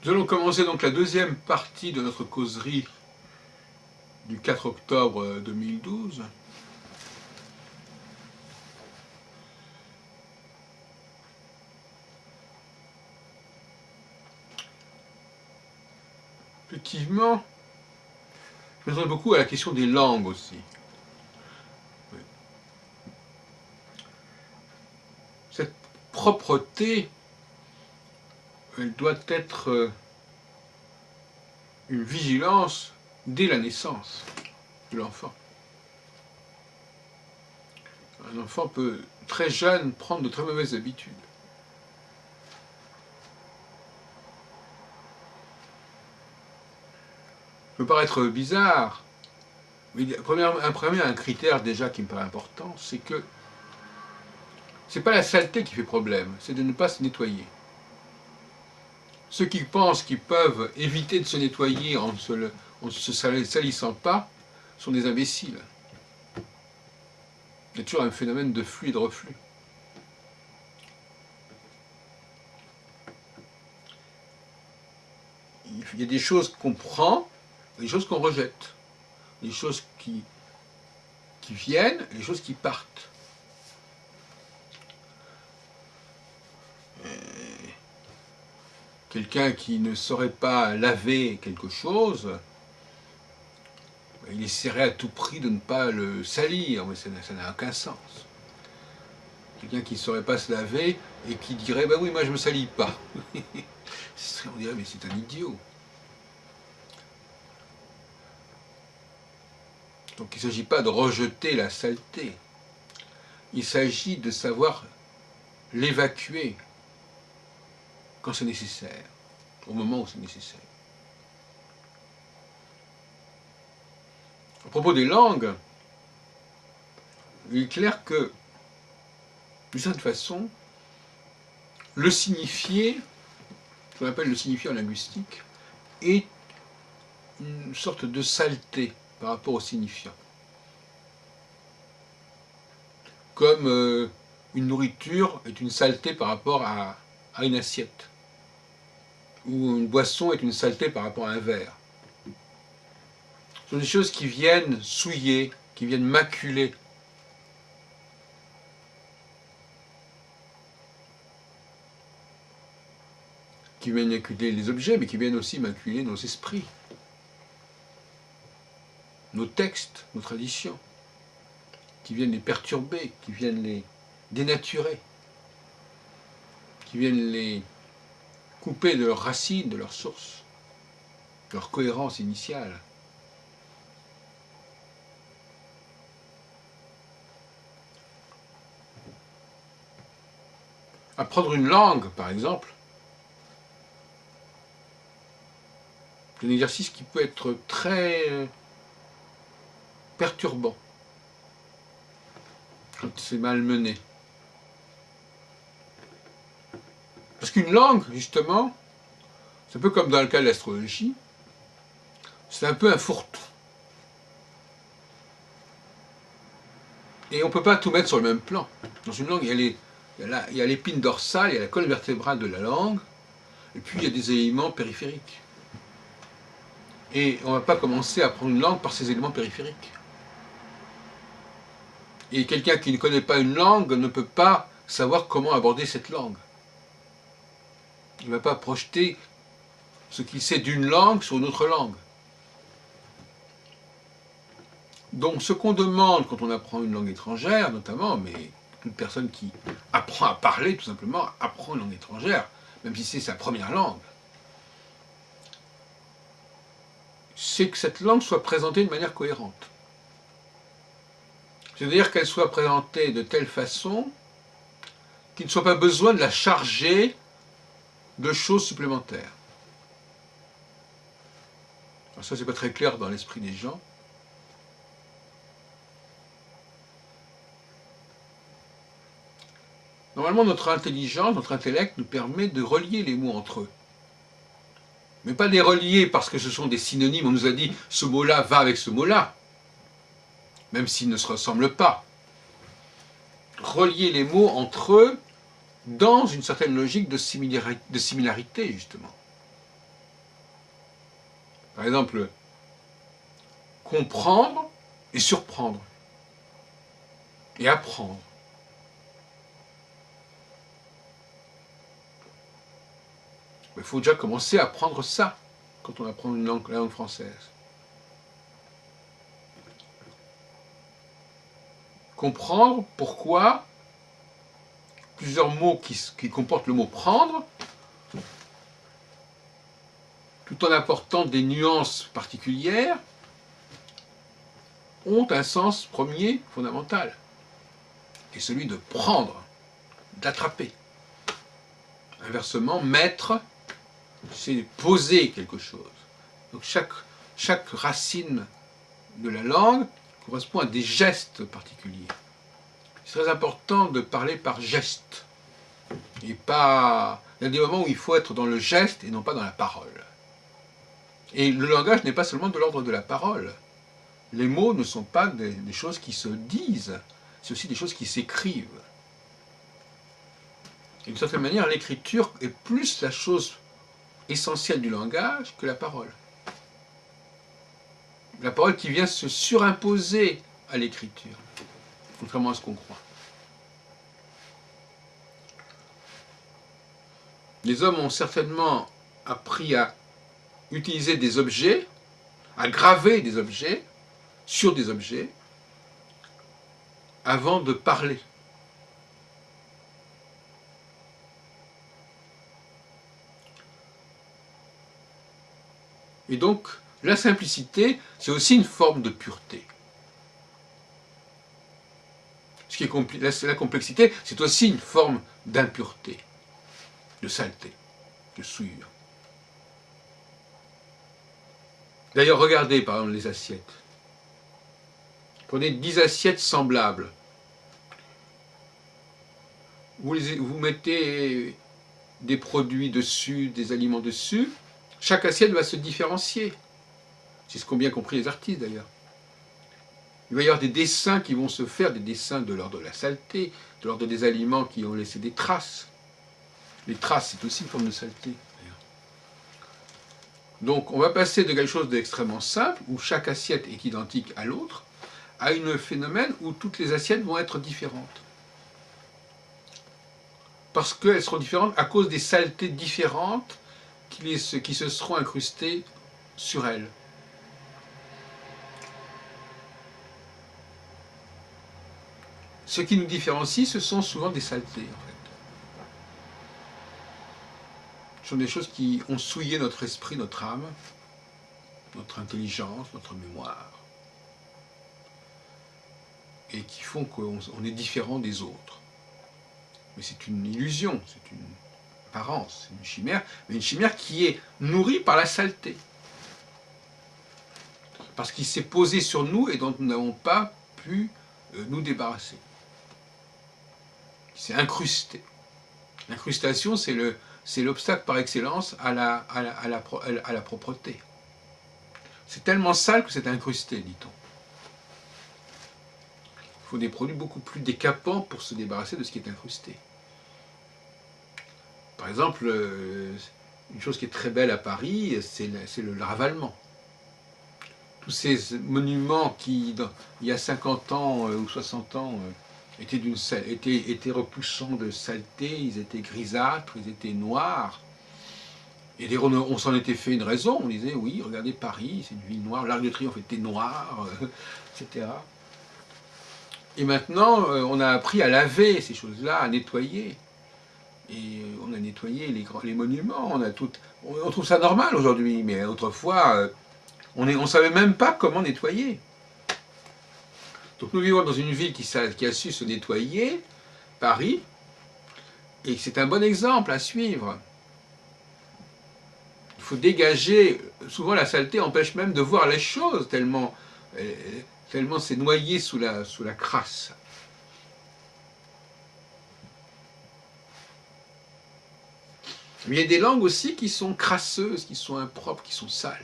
Nous allons commencer donc la deuxième partie de notre causerie du 4 octobre 2012. Effectivement, je m'intéresse beaucoup à la question des langues aussi. Oui. Cette propreté, elle doit être une vigilance dès la naissance de l'enfant. Un enfant peut, très jeune, prendre de très mauvaises habitudes. Ça peut paraître bizarre, mais un critère déjà qui me paraît important, c'est que c'est pas la saleté qui fait problème, c'est de ne pas se nettoyer. Ceux qui pensent qu'ils peuvent éviter de se nettoyer en ne se salissant pas sont des imbéciles. Il y a toujours un phénomène de flux et de reflux. Il y a des choses qu'on prend et des choses qu'on rejette. Des choses qui viennent et des choses qui partent. Quelqu'un qui ne saurait pas laver quelque chose, il essaierait à tout prix de ne pas le salir, mais ça n'a aucun sens. Quelqu'un qui ne saurait pas se laver et qui dirait « bah oui, moi je ne me salis pas ». On dirait « mais c'est un idiot ». Donc il ne s'agit pas de rejeter la saleté, il s'agit de savoir l'évacuer quand c'est nécessaire, au moment où c'est nécessaire. À propos des langues, il est clair que, d'une certaine façon, le signifié, ce qu'on appelle le signifié en linguistique, est une sorte de saleté par rapport au signifiant. Comme une nourriture est une saleté par rapport à une assiette, ou une boisson est une saleté par rapport à un verre. Ce sont des choses qui viennent souiller, qui viennent maculer. Qui viennent maculer les objets, mais qui viennent aussi maculer nos esprits, nos textes, nos traditions, qui viennent les perturber, qui viennent les dénaturer, qui viennent les couper de leurs racines, de leurs sources, de leur cohérence initiale. Apprendre une langue, par exemple, c'est un exercice qui peut être très perturbant quand c'est mal mené. Parce qu'une langue, justement, c'est un peu comme dans le cas de l'astrologie, c'est un peu un fourre-tout. Et on ne peut pas tout mettre sur le même plan. Dans une langue, il y a l'épine dorsale, il y a la colonne vertébrale de la langue, et puis il y a des éléments périphériques. Et on ne va pas commencer à apprendre une langue par ces éléments périphériques. Et quelqu'un qui ne connaît pas une langue ne peut pas savoir comment aborder cette langue. Il ne va pas projeter ce qu'il sait d'une langue sur une autre langue. Donc ce qu'on demande quand on apprend une langue étrangère, notamment, mais toute personne qui apprend à parler, tout simplement, apprend une langue étrangère, même si c'est sa première langue, c'est que cette langue soit présentée de manière cohérente. C'est-à-dire qu'elle soit présentée de telle façon qu'il ne soit pas besoin de la charger de choses supplémentaires. Alors ça, c'est pas très clair dans l'esprit des gens. Normalement, notre intelligence, notre intellect nous permet de relier les mots entre eux. Mais pas les relier parce que ce sont des synonymes, on nous a dit ce mot-là va avec ce mot-là, même s'ils ne se ressemblent pas. Relier les mots entre eux dans une certaine logique de similarité, justement. Par exemple, comprendre et surprendre. Et apprendre. Il faut déjà commencer à apprendre ça quand on apprend une langue, la langue française. Comprendre pourquoi plusieurs mots qui comportent le mot prendre, tout en apportant des nuances particulières, ont un sens premier fondamental, qui est celui de prendre, d'attraper. Inversement, mettre, c'est poser quelque chose. Donc chaque racine de la langue correspond à des gestes particuliers. C'est très important de parler par geste. Et pas... Il y a des moments où il faut être dans le geste et non pas dans la parole. Et le langage n'est pas seulement de l'ordre de la parole. Les mots ne sont pas des choses qui se disent, c'est aussi des choses qui s'écrivent. Et d'une certaine manière, l'écriture est plus la chose essentielle du langage que la parole. La parole qui vient se surimposer à l'écriture, contrairement à ce qu'on croit. Les hommes ont certainement appris à utiliser des objets, à graver des objets sur des objets, avant de parler. Et donc, la simplicité, c'est aussi une forme de pureté. Ce qui est la complexité, c'est aussi une forme d'impureté, de saleté, de souillure. D'ailleurs, regardez par exemple les assiettes. Prenez 10 assiettes semblables. Vous mettez des produits dessus, des aliments dessus. Chaque assiette va se différencier. C'est ce qu'ont bien compris les artistes d'ailleurs. Il va y avoir des dessins qui vont se faire, des dessins de l'ordre de la saleté, de l'ordre des aliments qui ont laissé des traces. Les traces, c'est aussi une forme de saleté. Donc on va passer de quelque chose d'extrêmement simple, où chaque assiette est identique à l'autre, à un phénomène où toutes les assiettes vont être différentes. Parce qu'elles seront différentes à cause des saletés différentes qui se seront incrustées sur elles. Ce qui nous différencie, ce sont souvent des saletés, en fait. Ce sont des choses qui ont souillé notre esprit, notre âme, notre intelligence, notre mémoire, et qui font qu'on est différent des autres. Mais c'est une illusion, c'est une apparence, c'est une chimère, mais une chimère qui est nourrie par la saleté. Parce qu'il s'est posé sur nous et dont nous n'avons pas pu nous débarrasser. Il s'est incrusté. L'incrustation, c'est l'obstacle par excellence à la propreté. C'est tellement sale que c'est incrusté, dit-on. Il faut des produits beaucoup plus décapants pour se débarrasser de ce qui est incrusté. Par exemple, une chose qui est très belle à Paris, c'est le ravalement. Tous ces monuments qui, il y a 50 ans ou 60 ans, étaient repoussants de saleté, ils étaient grisâtres, ils étaient noirs. Et on s'en était fait une raison, on disait, oui, regardez Paris, c'est une ville noire, l'Arc de Triomphe était noir, etc. Et maintenant, on a appris à laver ces choses-là, à nettoyer. Et on a nettoyé les monuments, on trouve ça normal aujourd'hui, mais autrefois, on ne savait même pas comment nettoyer. Donc nous vivons dans une ville qui a su se nettoyer, Paris, et c'est un bon exemple à suivre. Il faut dégager, souvent la saleté empêche même de voir les choses, tellement c'est noyé sous la crasse. Mais il y a des langues aussi qui sont crasseuses, qui sont impropres, qui sont sales.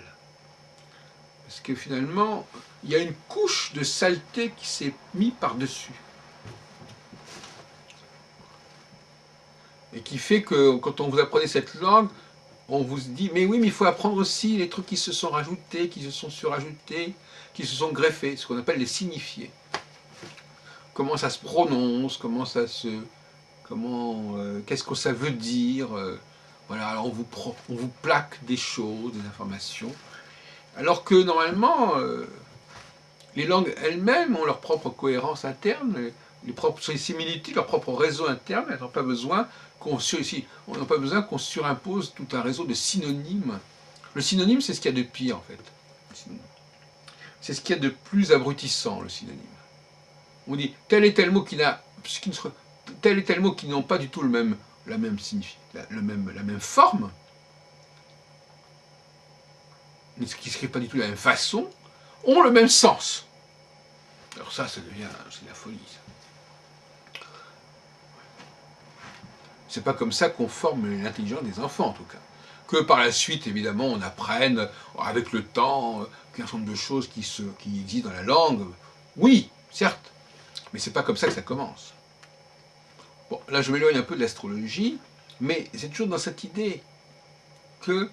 Parce que finalement, il y a une couche de saleté qui s'est mise par-dessus. Et qui fait que quand on vous apprenez cette langue, on vous dit, mais oui, mais il faut apprendre aussi les trucs qui se sont rajoutés, qui se sont surajoutés, qui se sont greffés, ce qu'on appelle les signifiés. Comment ça se prononce, comment ça se... qu'est-ce que ça veut dire, voilà, alors on vous plaque des choses, des informations, alors que normalement, les langues elles-mêmes ont leur propre cohérence interne, les propres similitudes, leur propre réseau interne, elles n'ont pas besoin qu'on surimpose tout un réseau de synonymes. Le synonyme, c'est ce qu'il y a de pire, en fait. C'est ce qu'il y a de plus abrutissant, le synonyme. On dit tel et tel mot tel et tel mot qui n'ont pas du tout la même forme, mais qui ne serait pas du tout de la même façon, ont le même sens. Alors ça devient, c'est la folie. C'est pas comme ça qu'on forme l'intelligence des enfants, en tout cas. Que par la suite, évidemment, on apprenne, avec le temps, qu'un certain nombre de choses qui existent dans la langue. Oui, certes, mais c'est pas comme ça que ça commence. Bon, là, je m'éloigne un peu de l'astrologie, mais c'est toujours dans cette idée que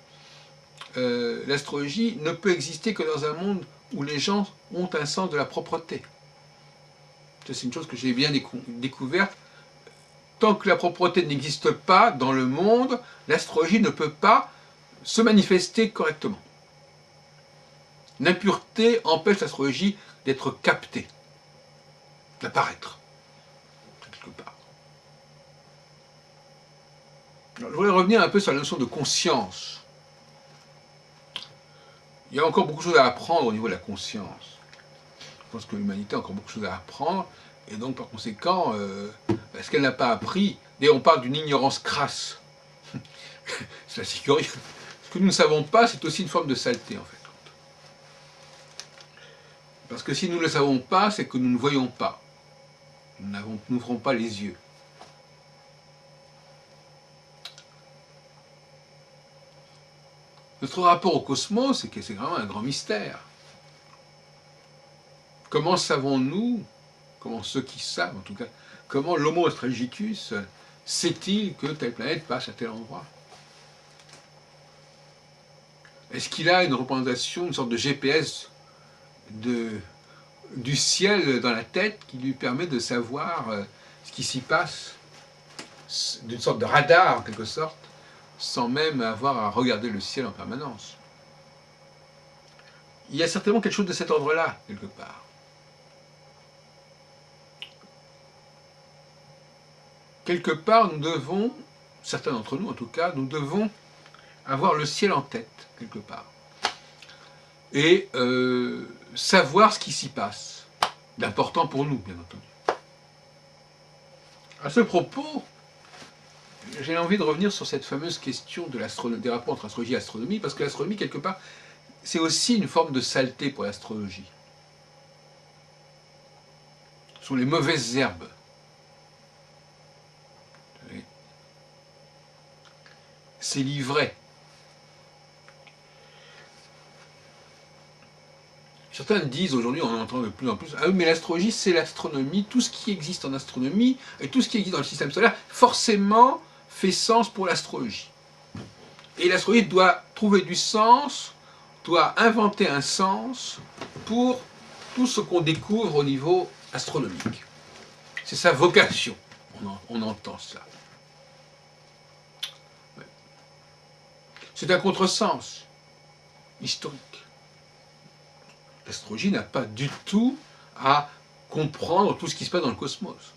l'astrologie ne peut exister que dans un monde où les gens ont un sens de la propreté. C'est une chose que j'ai bien découverte. Tant que la propreté n'existe pas dans le monde, l'astrologie ne peut pas se manifester correctement. L'impureté empêche l'astrologie d'être captée, d'apparaître, quelque part. Alors, je voudrais revenir un peu sur la notion de conscience. Il y a encore beaucoup de choses à apprendre au niveau de la conscience. Je pense que l'humanité a encore beaucoup de choses à apprendre, et donc par conséquent, ce qu'elle n'a pas appris, d'ailleurs on parle d'une ignorance crasse. C'est assez curieux. Ce que nous ne savons pas, c'est aussi une forme de saleté en fait. Parce que si nous ne le savons pas, c'est que nous ne voyons pas. Nous n'ouvrons pas les yeux. Notre rapport au cosmos, c'est que c'est vraiment un grand mystère. Comment savons-nous, comment ceux qui savent en tout cas, comment l'Homo astrologicus sait-il que telle planète passe à tel endroit? Est-ce qu'il a une représentation, une sorte de GPS du ciel dans la tête qui lui permet de savoir ce qui s'y passe, d'une sorte de radar en quelque sorte, sans même avoir à regarder le ciel en permanence? Il y a certainement quelque chose de cet ordre-là, quelque part. Quelque part, nous devons, certains d'entre nous en tout cas, nous devons avoir le ciel en tête, quelque part. Et savoir ce qui s'y passe, d'important pour nous, bien entendu. À ce propos, j'ai envie de revenir sur cette fameuse question des rapports entre astrologie et astronomie, parce que l'astronomie, quelque part, c'est aussi une forme de saleté pour l'astrologie. Ce sont les mauvaises herbes. C'est l'ivraie. Certains disent aujourd'hui, on en entend de plus en plus, ah oui, mais l'astrologie, c'est l'astronomie, tout ce qui existe en astronomie, et tout ce qui existe dans le système solaire, forcément fait sens pour l'astrologie. Et l'astrologie doit trouver du sens, doit inventer un sens pour tout ce qu'on découvre au niveau astronomique. C'est sa vocation, on entend ça. Ouais. C'est un contresens historique. L'astrologie n'a pas du tout à comprendre tout ce qui se passe dans le cosmos.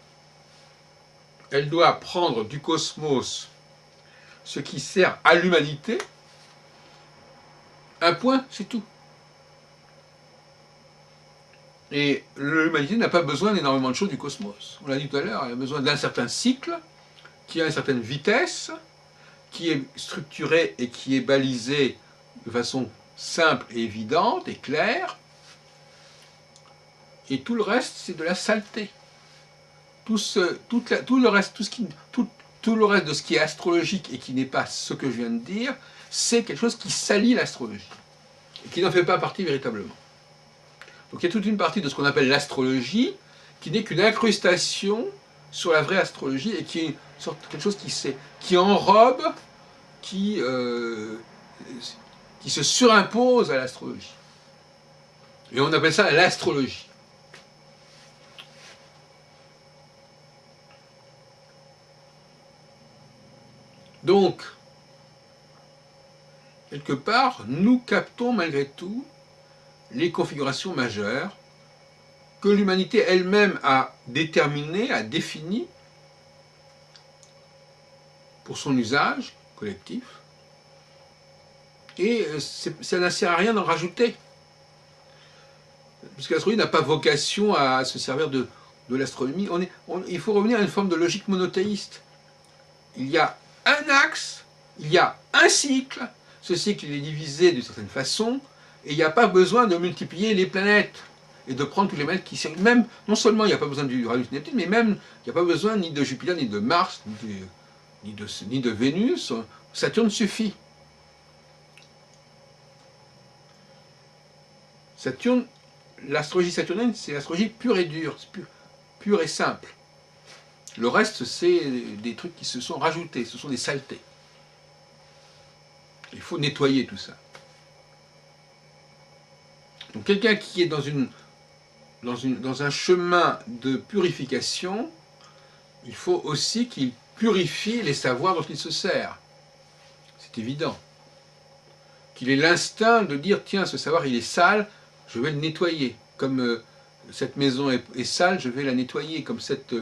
Elle doit prendre du cosmos ce qui sert à l'humanité, un point, c'est tout. Et l'humanité n'a pas besoin d'énormément de choses du cosmos. On l'a dit tout à l'heure, elle a besoin d'un certain cycle, qui a une certaine vitesse, qui est structuré et qui est balisé de façon simple et évidente et claire, et tout le reste, c'est de la saleté. Tout le reste de ce qui est astrologique et qui n'est pas ce que je viens de dire, c'est quelque chose qui salit l'astrologie, et qui n'en fait pas partie véritablement. Donc il y a toute une partie de ce qu'on appelle l'astrologie, qui n'est qu'une incrustation sur la vraie astrologie, et qui est quelque chose qui enrobe qui se surimpose à l'astrologie. Et on appelle ça l'astrologie. Donc, quelque part, nous captons malgré tout les configurations majeures que l'humanité elle-même a déterminées, a définies pour son usage collectif, et ça ne sert à rien d'en rajouter. Puisque l'astrologie n'a pas vocation à se servir de l'astronomie. Il faut revenir à une forme de logique monothéiste. Il y a un axe, il y a un cycle, ce cycle il est divisé d'une certaine façon, et il n'y a pas besoin de multiplier les planètes, et de prendre tous les planètes qui circulent. Même, non seulement il n'y a pas besoin du Uranus Neptune, mais même il n'y a pas besoin ni de Jupiter, ni de Mars, ni de Vénus. Saturne suffit. Saturne, l'astrologie saturnienne, c'est l'astrologie pure et dure, pure et simple. Le reste, c'est des trucs qui se sont rajoutés, ce sont des saletés. Il faut nettoyer tout ça. Donc quelqu'un qui est dans un chemin de purification, il faut aussi qu'il purifie les savoirs dont il se sert. C'est évident. Qu'il ait l'instinct de dire, tiens, ce savoir il est sale, je vais le nettoyer. Comme cette maison est sale, je vais la nettoyer. Comme cette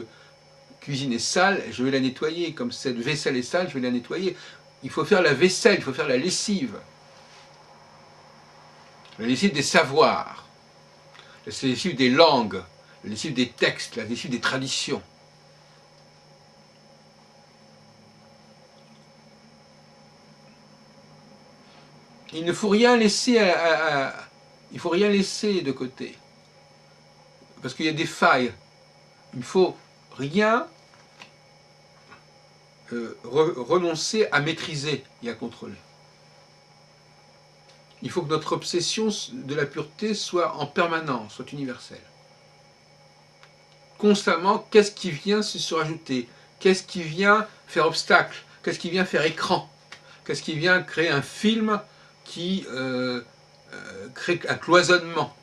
cuisine est sale, je vais la nettoyer. Comme cette vaisselle est sale, je vais la nettoyer. Il faut faire la vaisselle, il faut faire la lessive. La lessive des savoirs, la lessive des langues, la lessive des textes, la lessive des traditions. Il ne faut rien laisser il faut rien laisser de côté. Parce qu'il y a des failles. Il ne faut rien renoncer à maîtriser et à contrôler. Il faut que notre obsession de la pureté soit en permanence, soit universelle. Constamment, qu'est-ce qui vient se surajouter? Qu'est-ce qui vient faire obstacle? Qu'est-ce qui vient faire écran? Qu'est-ce qui vient créer un film qui crée un cloisonnement?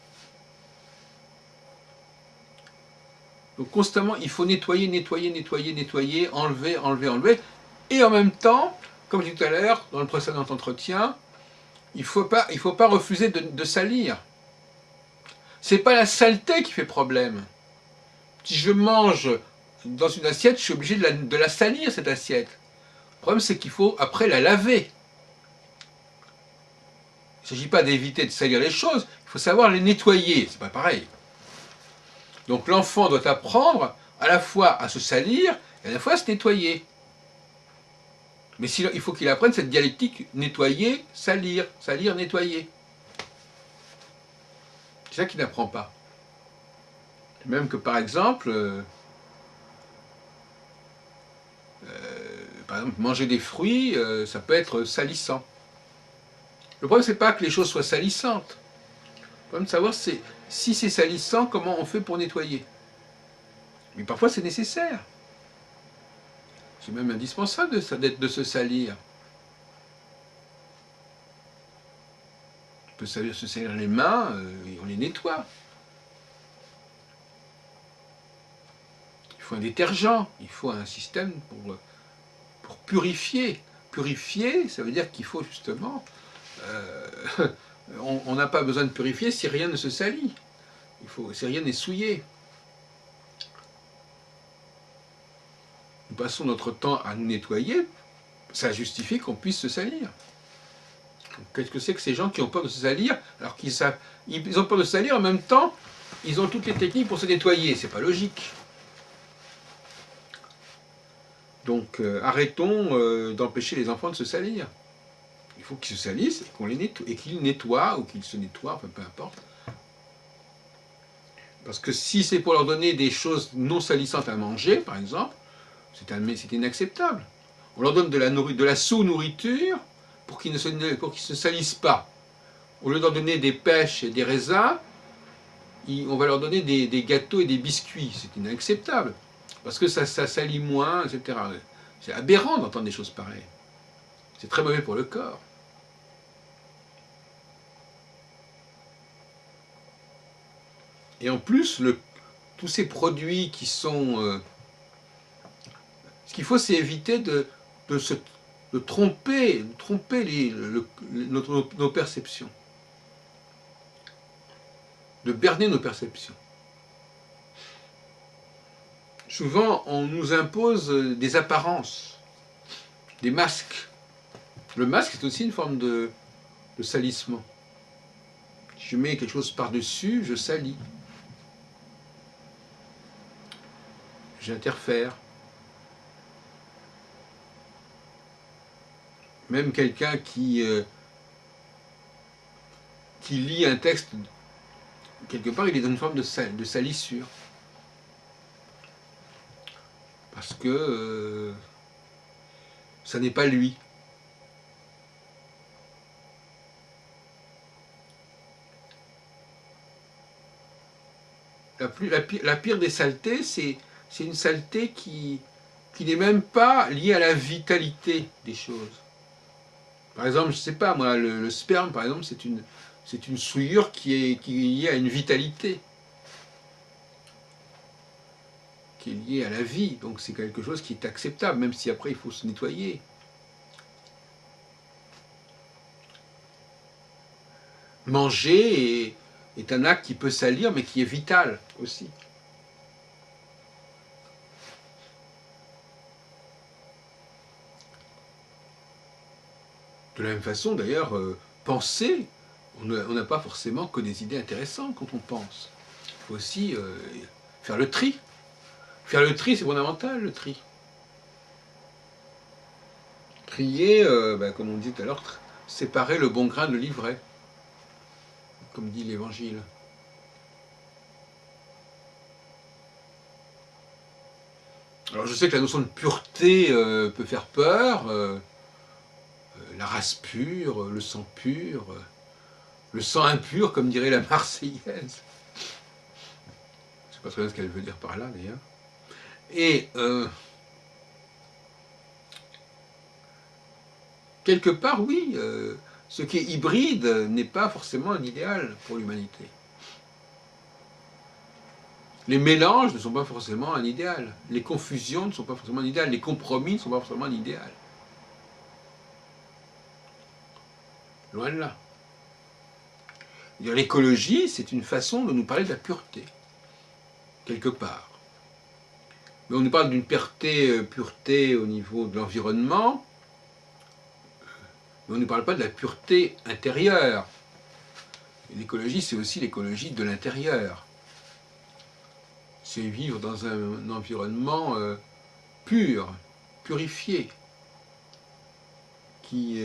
Donc constamment, il faut nettoyer, nettoyer, nettoyer, nettoyer, enlever, enlever, enlever. Et en même temps, comme je disais tout à l'heure, dans le précédent entretien, il ne faut pas refuser de salir. Ce n'est pas la saleté qui fait problème. Si je mange dans une assiette, je suis obligé de la salir, cette assiette. Le problème, c'est qu'il faut après la laver. Il ne s'agit pas d'éviter de salir les choses, il faut savoir les nettoyer. C'est pas pareil. Donc l'enfant doit apprendre à la fois à se salir et à la fois à se nettoyer. Mais il faut qu'il apprenne cette dialectique nettoyer, salir, salir, nettoyer. C'est ça qu'il n'apprend pas. Même que par exemple, manger des fruits, ça peut être salissant. Le problème, c'est pas que les choses soient salissantes. Le problème de savoir, c'est si c'est salissant, comment on fait pour nettoyer. Mais parfois, c'est nécessaire. C'est même indispensable de se salir. On peut se salir les mains et on les nettoie. Il faut un détergent, il faut un système pour purifier. Purifier, ça veut dire qu'il faut justement... on n'a pas besoin de purifier si rien ne se salit. Si rien n'est souillé. Nous passons notre temps à nous nettoyer, ça justifie qu'on puisse se salir. Qu'est-ce que c'est que ces gens qui ont peur de se salir, alors qu'ils ont peur de se salir, en même temps, ils ont toutes les techniques pour se nettoyer. C'est pas logique. Donc arrêtons d'empêcher les enfants de se salir. Il faut qu'ils se salissent et qu'on les nettoie, et qu'ils nettoient, ou qu'ils se nettoient, enfin peu importe. Parce que si c'est pour leur donner des choses non salissantes à manger, par exemple, c'est inacceptable. On leur donne de la sous-nourriture pour qu'ils ne se salissent pas. Au lieu de leur donner des pêches et des raisins, on va leur donner des gâteaux et des biscuits. C'est inacceptable. Parce que ça salit moins, etc. C'est aberrant d'entendre des choses pareilles. C'est très mauvais pour le corps. Et en plus, tous ces produits qui sont... ce qu'il faut, c'est éviter de tromper nos perceptions, de berner nos perceptions. Souvent, on nous impose des apparences, des masques. Le masque, c'est aussi une forme de salissement. Si je mets quelque chose par-dessus, je salis. J'interfère. Même quelqu'un qui lit un texte, quelque part, il est dans une forme de salissure. Parce que ça n'est pas lui. La pire des saletés, c'est une saleté qui n'est même pas liée à la vitalité des choses. Par exemple, je ne sais pas, moi, le sperme, par exemple, c'est une souillure qui est liée à une vitalité, qui est liée à la vie. Donc c'est quelque chose qui est acceptable, même si après il faut se nettoyer. Manger est un acte qui peut salir, mais qui est vital aussi. De la même façon, d'ailleurs, penser, on n'a pas forcément que des idées intéressantes quand on pense. Il faut aussi faire le tri. Faire le tri, c'est fondamental, le tri. Trier, comme on dit tout à l'heure, séparer le bon grain de l'ivraie, comme dit l'Évangile. Alors je sais que la notion de pureté peut faire peur, la race pure, le sang pur, le sang impur, comme dirait la Marseillaise. Je ne sais pas très bien ce qu'elle veut dire par là, d'ailleurs. Et quelque part, oui, ce qui est hybride n'est pas forcément un idéal pour l'humanité. Les mélanges ne sont pas forcément un idéal. Les confusions ne sont pas forcément un idéal. Les compromis ne sont pas forcément un idéal. Loin de là. L'écologie, c'est une façon de nous parler de la pureté, quelque part. Mais on nous parle d'une pureté au niveau de l'environnement, mais on ne nous parle pas de la pureté intérieure. L'écologie, c'est aussi l'écologie de l'intérieur. C'est vivre dans un environnement pur, purifié, qui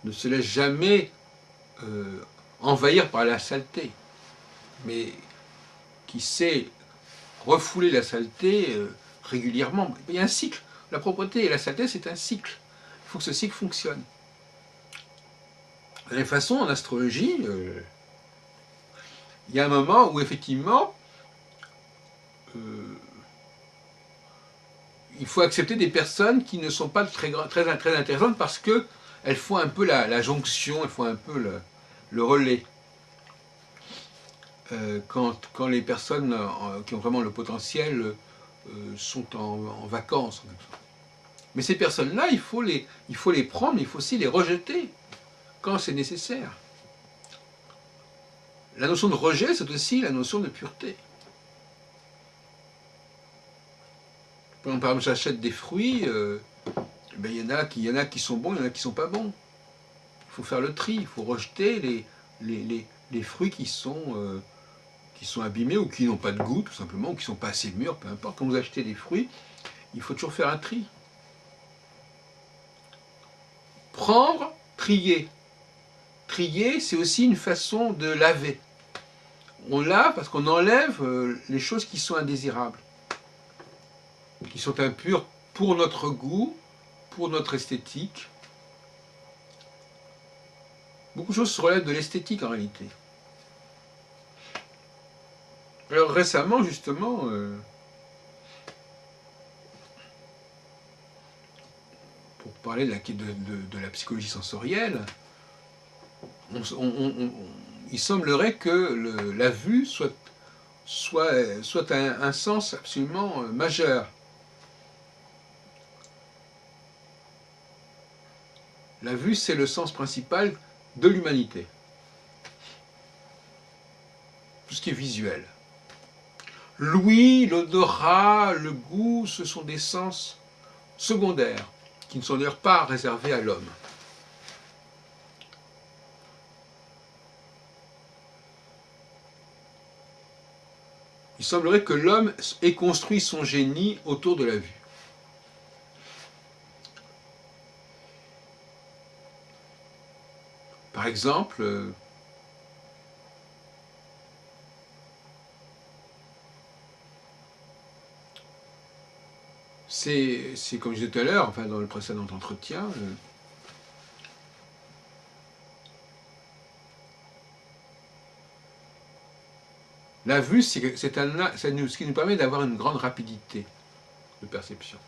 ne se laisse jamais envahir par la saleté, mais qui sait refouler la saleté régulièrement. Il y a un cycle. La propreté et la saleté, c'est un cycle. Il faut que ce cycle fonctionne. De la même façon, en astrologie, il y a un moment où effectivement il faut accepter des personnes qui ne sont pas très intéressantes parce qu'elles font un peu la jonction, elles font un peu le relais. Quand les personnes qui ont vraiment le potentiel sont en vacances. Mais ces personnes-là, il faut les prendre, mais il faut aussi les rejeter quand c'est nécessaire. La notion de rejet, c'est aussi la notion de pureté. Par exemple, j'achète des fruits, il y en a qui sont bons, il y en a qui ne sont pas bons. Il faut faire le tri, il faut rejeter les fruits qui sont abîmés ou qui n'ont pas de goût, tout simplement, ou qui ne sont pas assez mûrs, peu importe. Quand vous achetez des fruits, il faut toujours faire un tri. Prendre, trier. Trier, c'est aussi une façon de laver. On lave parce qu'on enlève les choses qui sont indésirables, qui sont impures pour notre goût, pour notre esthétique. Beaucoup de choses se relèvent de l'esthétique en réalité. Alors récemment, justement, pour parler de la psychologie sensorielle, il semblerait que la vue soit un sens absolument majeur. La vue, c'est le sens principal de l'humanité. Tout ce qui est visuel. L'ouïe, l'odorat, le goût, ce sont des sens secondaires, qui ne sont d'ailleurs pas réservés à l'homme. Il semblerait que l'homme ait construit son génie autour de la vue. Par exemple, c'est comme je disais tout à l'heure, enfin dans le précédent entretien, la vue, c'est ce qui nous permet d'avoir une grande rapidité de perception.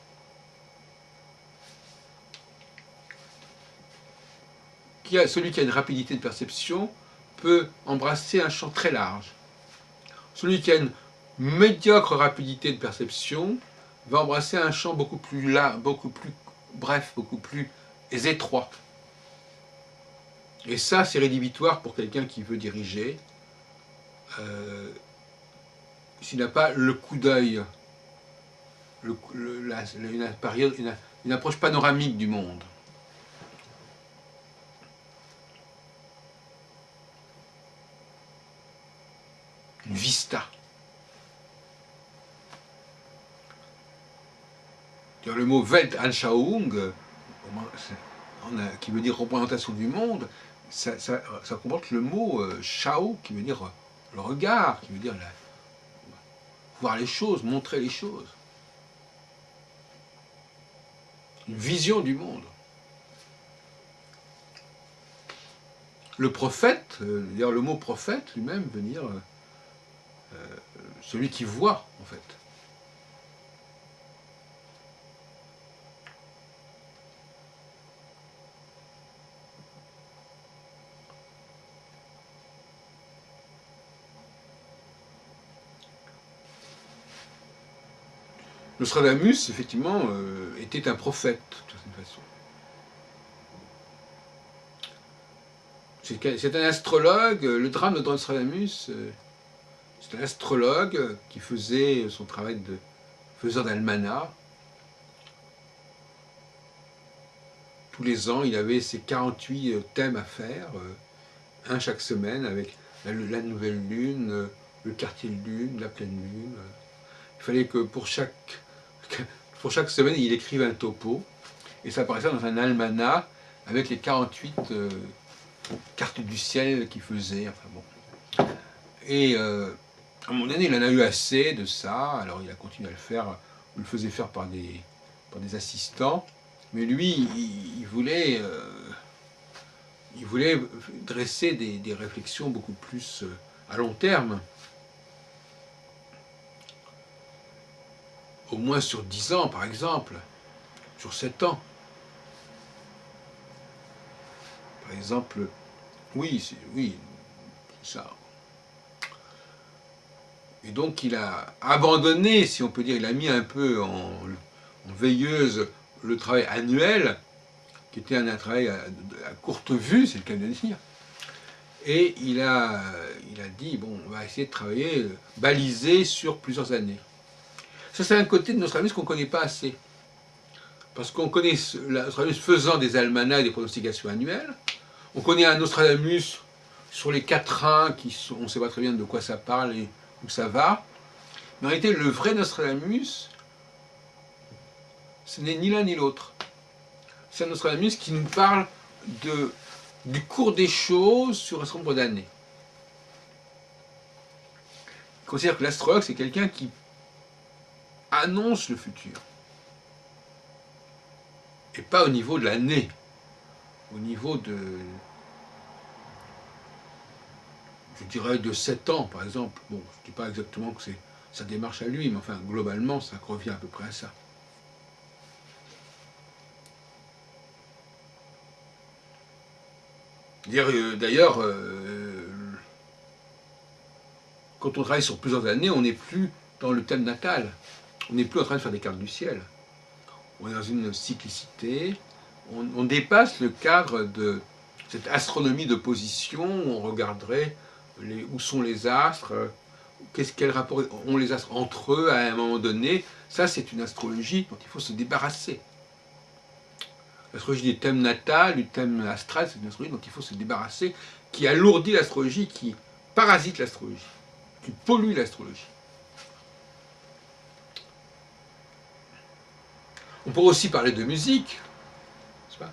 Celui qui a une rapidité de perception peut embrasser un champ très large. Celui qui a une médiocre rapidité de perception va embrasser un champ beaucoup plus large, beaucoup plus bref, beaucoup plus étroit. Et ça, c'est rédhibitoire pour quelqu'un qui veut diriger, s'il n'a pas le coup d'œil, une approche panoramique du monde. Une vista. Le mot Weltanschauung, qui veut dire représentation du monde, ça comporte le mot Schau, qui veut dire le regard, qui veut dire voir les choses, montrer les choses. Une vision du monde. Le prophète, d'ailleurs le mot prophète lui-même veut dire celui qui voit, en fait. Nostradamus, effectivement, était un prophète, de certaine façon. C'est un astrologue, le drame de Nostradamus, c'est un astrologue qui faisait son travail de faiseur d'almanach. Tous les ans, il avait ses 48 thèmes à faire, un chaque semaine, avec la nouvelle lune, le quartier de lune, la pleine lune. Il fallait que pour chaque semaine, il écrive un topo, et ça apparaissait dans un almanach avec les 48 cartes du ciel qu'il faisait. Enfin bon. Et à un moment donné, il en a eu assez de ça, alors il a continué à le faire, on le faisait faire par des assistants, mais lui, il voulait dresser des réflexions beaucoup plus à long terme, au moins sur 10 ans par exemple, sur 7 ans. Par exemple, oui, c'est ça. Et donc il a abandonné, si on peut dire, il a mis un peu en veilleuse le travail annuel, qui était un travail à courte vue, c'est le cas de le dire. Et il a dit, bon, on va essayer de travailler balisé sur plusieurs années. Ça, c'est un côté de Nostradamus qu'on ne connaît pas assez. Parce qu'on connaît Nostradamus faisant des almanachs, des pronostications annuelles. On connaît un Nostradamus sur les quatrains, on ne sait pas très bien de quoi ça parle et où ça va. Mais en réalité, le vrai Nostradamus, ce n'est ni l'un ni l'autre. C'est un Nostradamus qui nous parle du cours des choses sur un certain nombre d'années. Il considère que l'astrologue, c'est quelqu'un qui annonce le futur. Et pas au niveau de l'année, au niveau je dirais de 7 ans par exemple. Bon, je ne dis pas exactement que c'est sa démarche à lui, mais enfin globalement ça revient à peu près à ça. D'ailleurs, quand on travaille sur plusieurs années, on n'est plus dans le thème natal. On n'est plus en train de faire des cartes du ciel. On est dans une cyclicité. On dépasse le cadre de cette astronomie de position où on regarderait où sont les astres, quel rapport ont les astres entre eux à un moment donné. Ça, c'est une astrologie dont il faut se débarrasser. L'astrologie des thèmes natals, du thème astral, c'est une astrologie dont il faut se débarrasser, qui alourdit l'astrologie, qui parasite l'astrologie, qui pollue l'astrologie. On pourrait aussi parler de musique, n'est-ce pas?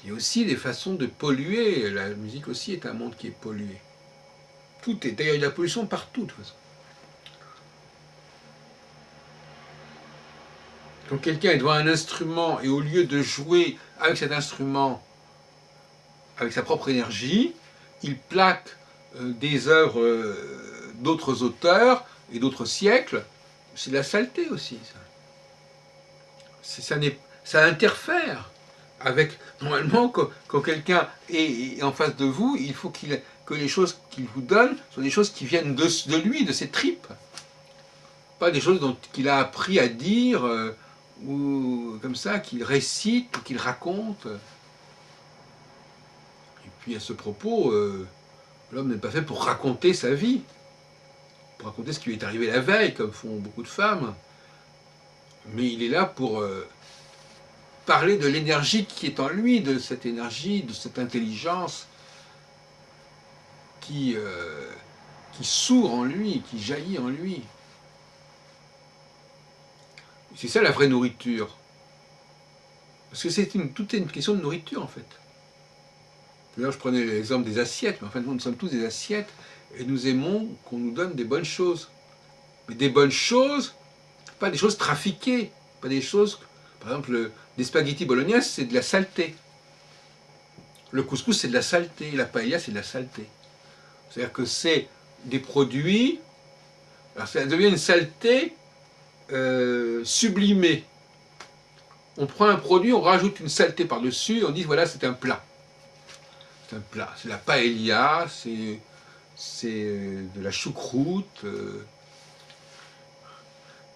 Il y a aussi des façons de polluer. La musique aussi est un monde qui est pollué. Tout est. D'ailleurs, il y a de la pollution partout, de toute façon. Quand quelqu'un est devant un instrument et au lieu de jouer avec cet instrument, avec sa propre énergie, il plaque des œuvres d'autres auteurs et d'autres siècles, c'est de la saleté aussi. Ça interfère avec. Normalement, quand quelqu'un est en face de vous, il faut que les choses qu'il vous donne soient des choses qui viennent de lui, de ses tripes. Pas des choses qu'il a appris à dire, ou comme ça, qu'il récite, ou qu'il raconte. Et puis à ce propos, l'homme n'est pas fait pour raconter sa vie, pour raconter ce qui lui est arrivé la veille, comme font beaucoup de femmes. Mais il est là pour parler de l'énergie qui est en lui, de cette énergie, de cette intelligence qui sourd en lui, qui jaillit en lui. C'est ça la vraie nourriture. Parce que tout est une question de nourriture en fait. D'ailleurs, je prenais l'exemple des assiettes, mais en fin de compte, nous sommes tous des assiettes et nous aimons qu'on nous donne des bonnes choses. Mais des bonnes choses, pas des choses trafiquées, pas des choses. Par exemple, des spaghettis bolognaises, c'est de la saleté. Le couscous, c'est de la saleté. La paella, c'est de la saleté. C'est-à-dire que c'est des produits. Alors, ça devient une saleté sublimée. On prend un produit, on rajoute une saleté par-dessus, on dit voilà, c'est un plat. C'est un plat. C'est la paella, c'est de la choucroute,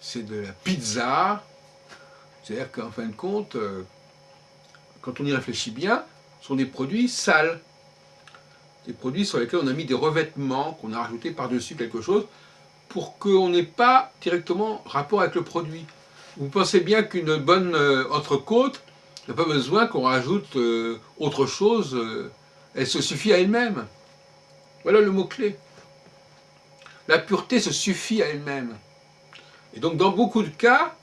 c'est de la pizza. C'est-à-dire qu'en fin de compte, quand on y réfléchit bien, ce sont des produits sales. Des produits sur lesquels on a mis des revêtements, qu'on a rajouté par-dessus quelque chose, pour qu'on n'ait pas directement rapport avec le produit. Vous pensez bien qu'une bonne entrecôte n'a pas besoin qu'on rajoute autre chose, elle se suffit à elle-même. Voilà le mot-clé. La pureté se suffit à elle-même. Et donc dans beaucoup de cas,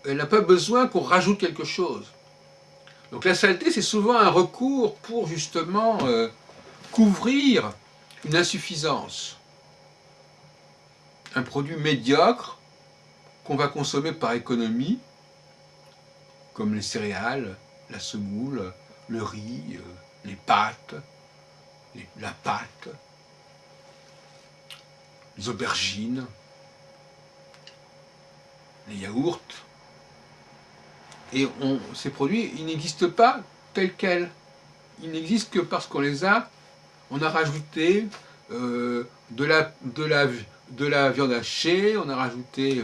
elle n'a pas besoin qu'on rajoute quelque chose. Donc la saleté, c'est souvent un recours pour justement couvrir une insuffisance. Un produit médiocre qu'on va consommer par économie, comme les céréales, la semoule, le riz, les pâtes, la pâte, les aubergines, les yaourts. Et ces produits, ils n'existent pas tels quels. Ils n'existent que parce qu'on on a rajouté de la viande hachée, on a rajouté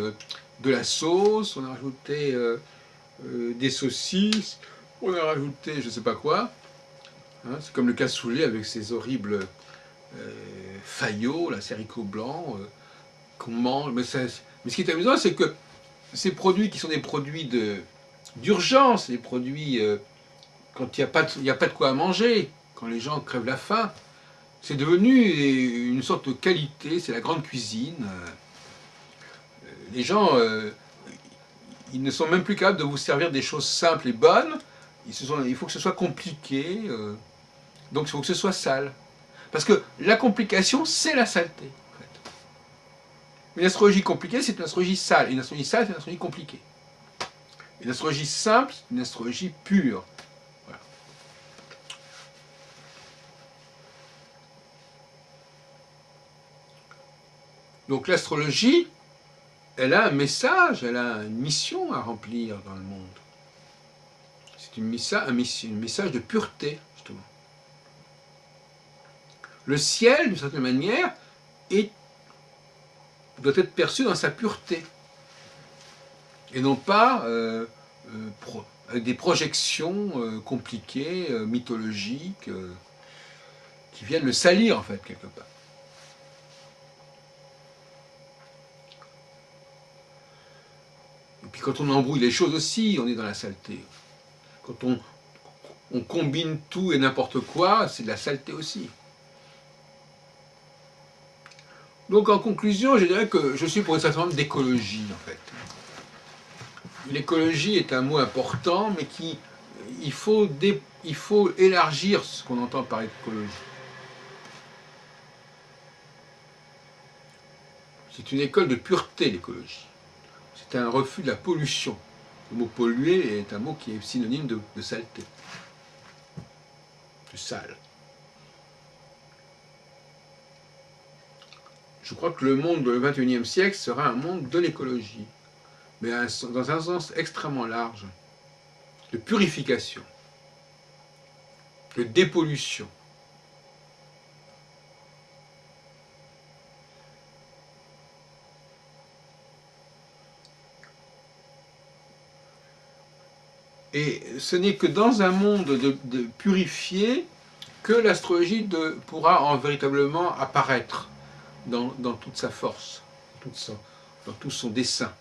de la sauce, on a rajouté des saucisses, on a rajouté je ne sais pas quoi. Hein, c'est comme le cassoulet avec ses horribles faillots, là, ces haricots blancs qu'on mange. Mais ce qui est amusant, c'est que ces produits qui sont des produits d'urgence, des produits quand il n'y a pas de quoi manger, quand les gens crèvent la faim, c'est devenu une sorte de qualité, c'est la grande cuisine. Les gens, ils ne sont même plus capables de vous servir des choses simples et bonnes, il faut que ce soit compliqué, donc il faut que ce soit sale. Parce que la complication, c'est la saleté. En fait. Une astrologie compliquée, c'est une astrologie sale. Une astrologie sale, c'est une astrologie compliquée. Une astrologie simple, c'est une astrologie pure. Voilà. Donc l'astrologie, elle a un message, elle a une mission à remplir dans le monde. C'est un message de pureté, justement. Le ciel, d'une certaine manière, doit être perçu dans sa pureté. Et non pas avec des projections compliquées, mythologiques, qui viennent le salir, en fait, quelque part. Et puis quand on embrouille les choses aussi, on est dans la saleté. Quand on combine tout et n'importe quoi, c'est de la saleté aussi. Donc en conclusion, je dirais que je suis pour un certain nombre d'écologie, en fait. L'écologie est un mot important, mais il faut élargir ce qu'on entend par écologie. C'est une école de pureté, l'écologie. C'est un refus de la pollution. Le mot polluer est un mot qui est synonyme de saleté, de sale. Je crois que le monde du XXIe siècle sera un monde de l'écologie, mais dans un sens extrêmement large, de purification, de dépollution. Et ce n'est que dans un monde de purifié que l'astrologie pourra véritablement apparaître dans toute sa force, dans tout son dessein.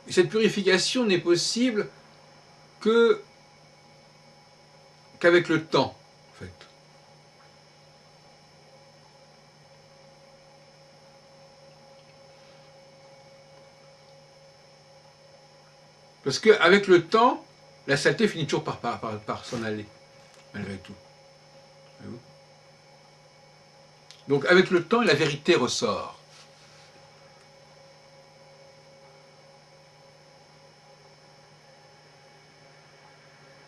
Et cette purification n'est possible qu'avec le temps, en fait. Parce qu'avec le temps, la saleté finit toujours par s'en aller, malgré tout. Donc avec le temps, la vérité ressort.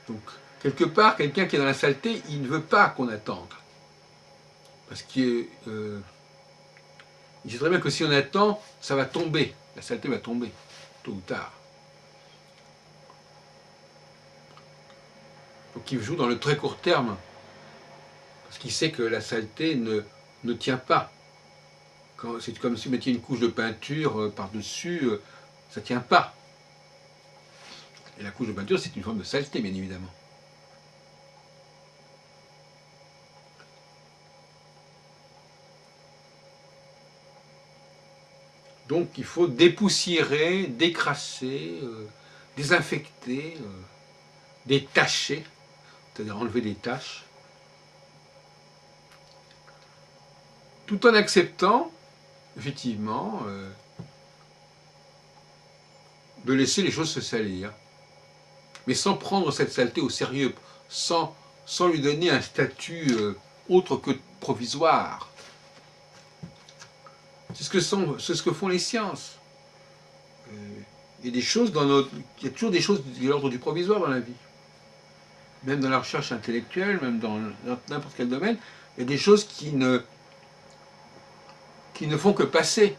Donc, quelque part, quelqu'un qui est dans la saleté, il ne veut pas qu'on attende. Parce qu'il sait très bien que si on attend, ça va tomber. La saleté va tomber, tôt ou tard. Donc il joue dans le très court terme. Parce qu'il sait que la saleté ne tient pas. C'est comme si vous mettiez une couche de peinture par-dessus, ça ne tient pas. Et la couche de peinture, c'est une forme de saleté, bien évidemment. Donc il faut dépoussiérer, décrasser, désinfecter, détacher, c'est-à-dire enlever des taches, tout en acceptant, effectivement, de laisser les choses se salir, mais sans prendre cette saleté au sérieux, sans lui donner un statut autre que provisoire. C'est ce que font les sciences. Il y a toujours des choses de l'ordre du provisoire dans la vie. Même dans la recherche intellectuelle, même dans n'importe quel domaine, il y a des choses qui ne font que passer.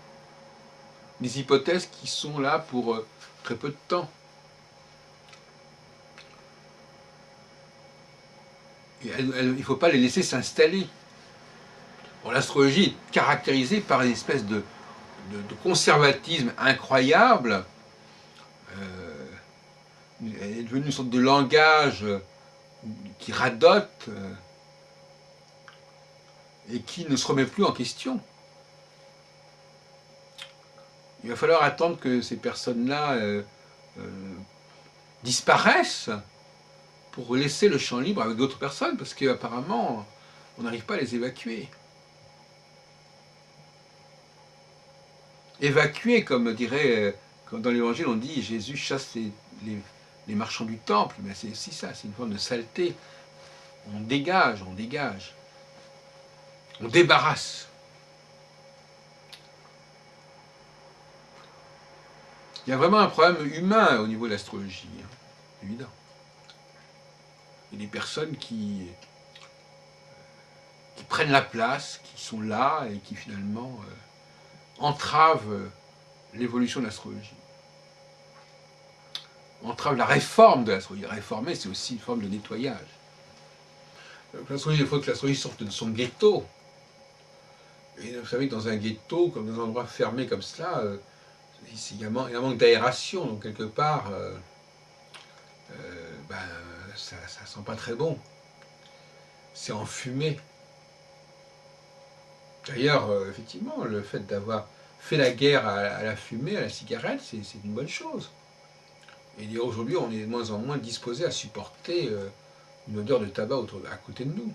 Des hypothèses qui sont là pour très peu de temps. Et il ne faut pas les laisser s'installer. Bon, l'astrologie est caractérisée par une espèce de conservatisme incroyable. Elle est devenue une sorte de langage qui radote et qui ne se remet plus en question. Il va falloir attendre que ces personnes-là disparaissent pour laisser le champ libre avec d'autres personnes, parce qu'apparemment, on n'arrive pas à les évacuer. Évacuer, comme dirait, comme dans l'Évangile, on dit Jésus chasse les marchands du temple, mais c'est aussi ça, c'est une forme de saleté. On dégage, on débarrasse. Il y a vraiment un problème humain au niveau de l'astrologie, hein, évident. Il y a des personnes qui prennent la place, qui sont là et qui finalement entravent l'évolution de l'astrologie. On entrave la réforme de l'astrologie. Réformer, c'est aussi une forme de nettoyage. Il faut que l'astrologie sorte de son ghetto. Et vous savez, dans un ghetto, comme dans un endroit fermé comme cela, il y a un manque d'aération, donc quelque part, ben, ça ne sent pas très bon. C'est enfumé. D'ailleurs, effectivement, le fait d'avoir fait la guerre à la fumée, à la cigarette, c'est une bonne chose. Et aujourd'hui, on est de moins en moins disposé à supporter une odeur de tabac à côté de nous.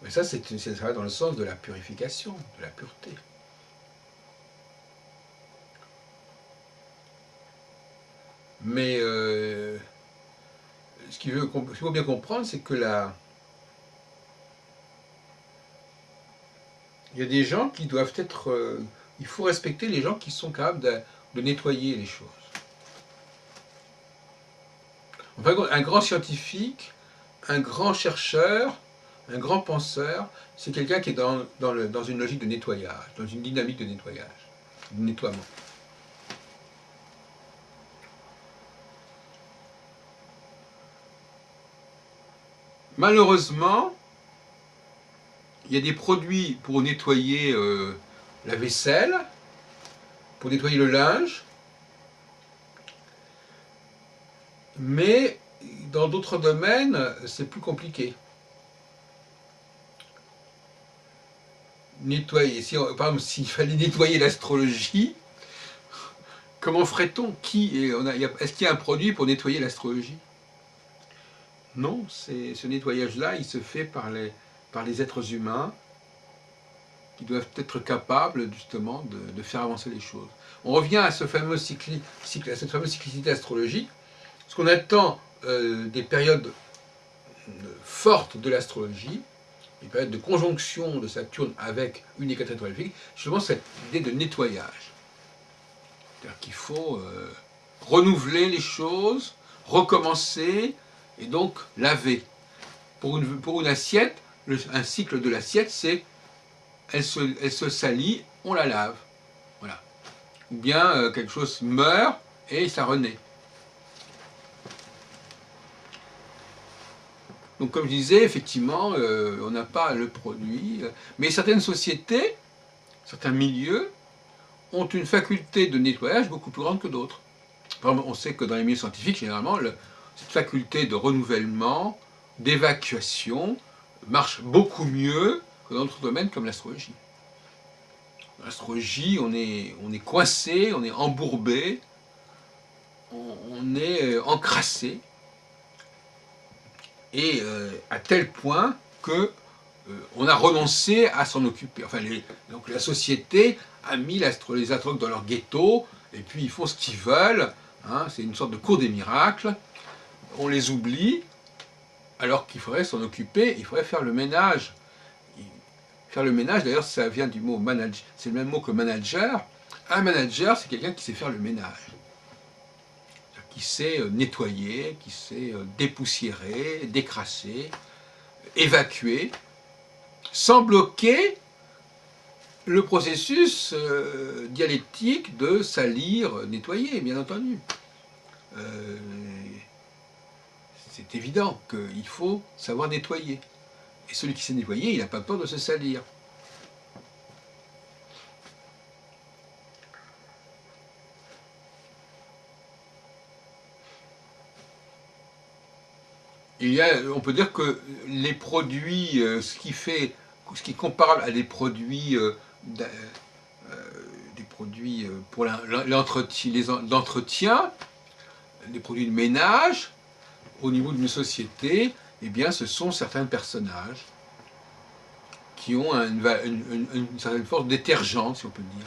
Mais ça, ça va dans le sens de la purification, de la pureté. Mais ce qu'il faut bien comprendre, c'est que il y a des gens qui doivent être... il faut respecter les gens qui sont capables de nettoyer les choses. Enfin, un grand scientifique, un grand chercheur, un grand penseur, c'est quelqu'un qui est dans une logique de nettoyage, dans une dynamique de nettoyage, de nettoiement. Malheureusement, il y a des produits pour nettoyer la vaisselle, pour nettoyer le linge, mais dans d'autres domaines, c'est plus compliqué. Nettoyer, par exemple, s'il fallait nettoyer l'astrologie, comment ferait-on? Est-ce qu'il y a un produit pour nettoyer l'astrologie? Non, ce nettoyage-là, il se fait par les êtres humains qui doivent être capables justement de faire avancer les choses. On revient à cette fameuse cyclicité astrologique. Ce qu'on attend des périodes fortes de l'astrologie, des périodes de conjonction de Saturne avec une hécatombe étoile fixe, justement cette idée de nettoyage. C'est-à-dire qu'il faut renouveler les choses, recommencer, et donc laver. Pour une assiette, un cycle de l'assiette, c'est elle se salit, on la lave. Voilà. Ou bien quelque chose meurt et ça renaît. Donc comme je disais, effectivement, on n'a pas le produit, mais certaines sociétés, certains milieux, ont une faculté de nettoyage beaucoup plus grande que d'autres. Par exemple, on sait que dans les milieux scientifiques, généralement, cette faculté de renouvellement, d'évacuation, marche beaucoup mieux que dans d'autres domaines comme l'astrologie. Dans l'astrologie, on est coincé, on est embourbé, on est encrassé, et à tel point que on a renoncé à s'en occuper. Enfin, donc la société a mis les astrologues dans leur ghetto, et puis ils font ce qu'ils veulent, hein, c'est une sorte de cours des miracles, on les oublie, alors qu'il faudrait s'en occuper, il faudrait faire le ménage. Faire le ménage, d'ailleurs, ça vient du mot manager, c'est le même mot que manager. Un manager, c'est quelqu'un qui sait faire le ménage, qui sait nettoyer, qui sait dépoussiérer, décrasser, évacuer, sans bloquer le processus dialectique de salir, nettoyer, bien entendu. C'est évident qu'il faut savoir nettoyer. Et celui qui sait nettoyer, il n'a pas peur de se salir. On peut dire que les produits, ce qui est comparable à des produits pour l'entretien, des produits de ménage, au niveau d'une société, eh bien, ce sont certains personnages qui ont une certaine force détergente, si on peut dire.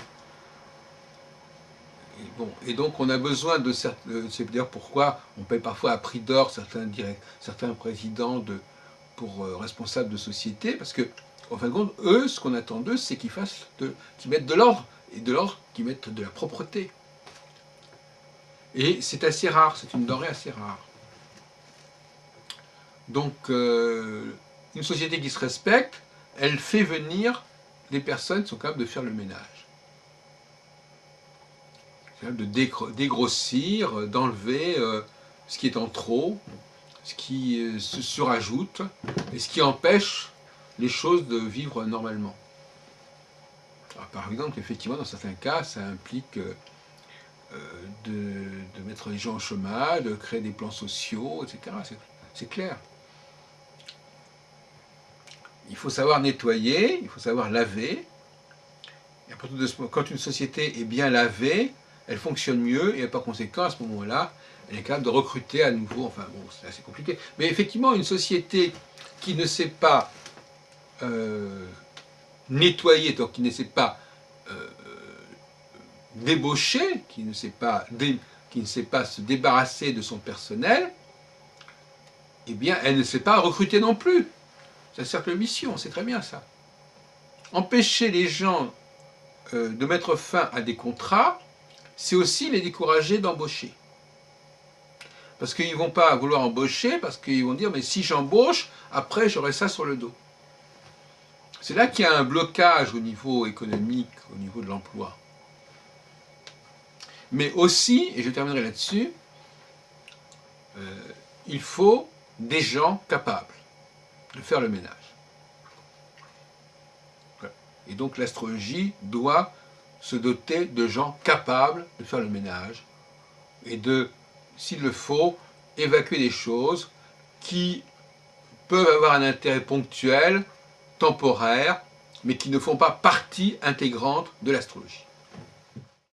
Et donc on a besoin de certains... C'est d'ailleurs pourquoi on paye parfois à prix d'or certains présidents pour responsables de société, parce que, en fin de compte, eux, ce qu'on attend d'eux, c'est qu'ils mettent de l'ordre, et de l'ordre, qu'ils mettent de la propreté. Et c'est assez rare, c'est une denrée assez rare. Donc, une société qui se respecte, elle fait venir des personnes qui sont capables de faire le ménage. de dégrossir, d'enlever ce qui est en trop, ce qui se surajoute, et ce qui empêche les choses de vivre normalement. Alors, par exemple, effectivement, dans certains cas, ça implique de mettre les gens au chômage, de créer des plans sociaux, etc. C'est clair. Il faut savoir nettoyer, il faut savoir laver. Et à partir de quand une société est bien lavée, elle fonctionne mieux et par conséquent, à ce moment-là, elle est capable de recruter à nouveau. Enfin bon, c'est assez compliqué. Mais effectivement, une société qui ne sait pas nettoyer, donc qui ne sait pas débaucher, qui ne sait pas se débarrasser de son personnel, eh bien, elle ne sait pas recruter non plus. C'est un cercle mission, c'est très bien ça. Empêcher les gens de mettre fin à des contrats, c'est aussi les décourager d'embaucher. Parce qu'ils ne vont pas vouloir embaucher, parce qu'ils vont dire, mais si j'embauche, après j'aurai ça sur le dos. C'est là qu'il y a un blocage au niveau économique, au niveau de l'emploi. Mais aussi, et je terminerai là-dessus, il faut des gens capables de faire le ménage. Et donc l'astrologie doit se doter de gens capables de faire le ménage et de, s'il le faut, évacuer des choses qui peuvent avoir un intérêt ponctuel, temporaire, mais qui ne font pas partie intégrante de l'astrologie.